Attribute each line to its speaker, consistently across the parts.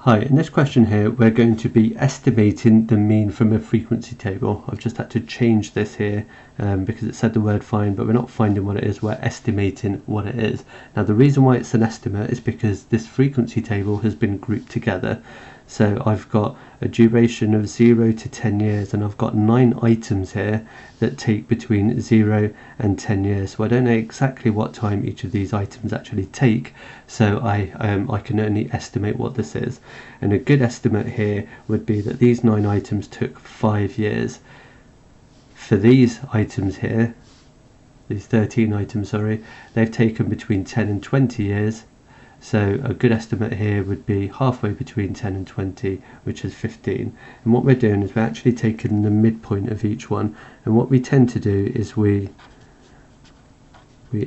Speaker 1: Hi, in this question here we're going to be estimating the mean from a frequency table. I've just had to change this here because it said the word find, but we're not finding what it is, we're estimating what it is. Now the reason why it's an estimate is because this frequency table has been grouped together. So I've got a duration of 0 to 10 years and I've got 9 items here that take between 0 and 10 years. So I don't know exactly what time each of these items actually take, so I can only estimate what this is. And a good estimate here would be that these 9 items took 5 years. For these items here, these 13 items, sorry, they've taken between 10 and 20 years. So a good estimate here would be halfway between 10 and 20, which is 15. And what we're doing is we're actually taking the midpoint of each one. And what we tend to do is we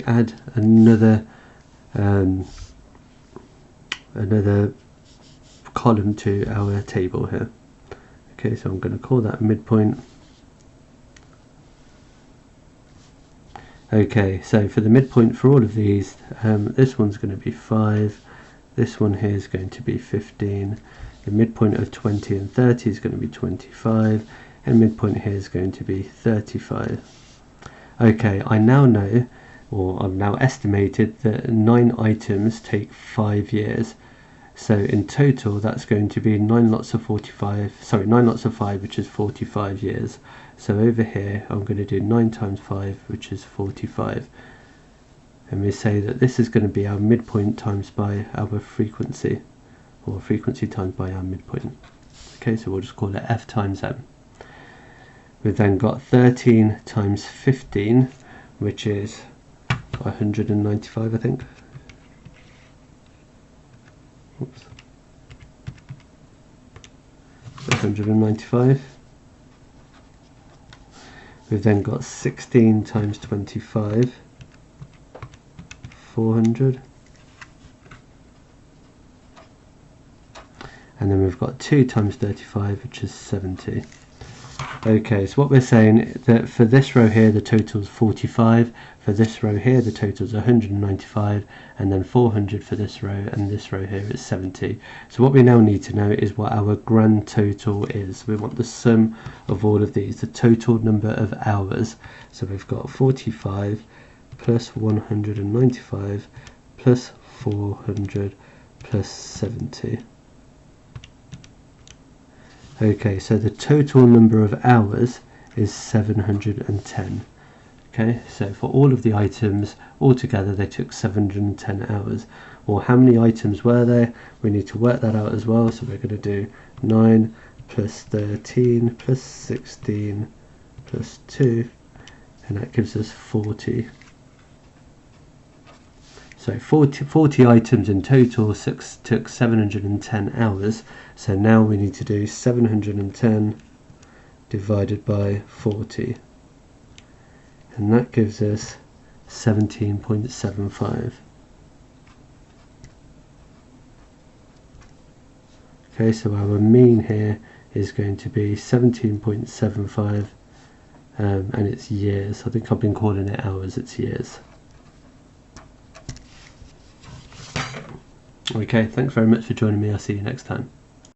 Speaker 1: add another column to our table here. Okay, so I'm going to call that midpoint. Okay, so for the midpoint for all of these, this one's going to be 5, this one here is going to be 15, the midpoint of 20 and 30 is going to be 25, and midpoint here is going to be 35. Okay, I now know, or I've now estimated that 9 items take 5 years. So in total that's going to be 9 lots of 5, which is 45 years. So over here I'm going to do 9 times 5, which is 45. And we say that this is going to be our midpoint times by our frequency, or frequency times by our midpoint. Okay, so we'll just call it F times M. We've then got 13 times 15, which is 195, I think. Oops. 195. We've then got 16 times 25, 400. And then we've got 2 times 35, which is 70. Okay, so what we're saying that for this row here the total is 45, for this row here the total is 195, and then 400 for this row, and this row here is 70. So what we now need to know is what our grand total is. We want the sum of all of these, the total number of hours. So we've got 45 plus 195 plus 400 plus 70. Okay, so the total number of hours is 710. Okay, so for all of the items altogether they took 710 hours. Well, how many items were there? We need to work that out as well, so we're going to do 9 plus 13 plus 16 plus 2, and that gives us 40. So 40 items in total took 710 hours. So now we need to do 710 divided by 40. And that gives us 17.75. Okay, so our mean here is going to be 17.75, and it's years. I think I've been calling it hours, it's years. Okay, thanks very much for joining me. I'll see you next time.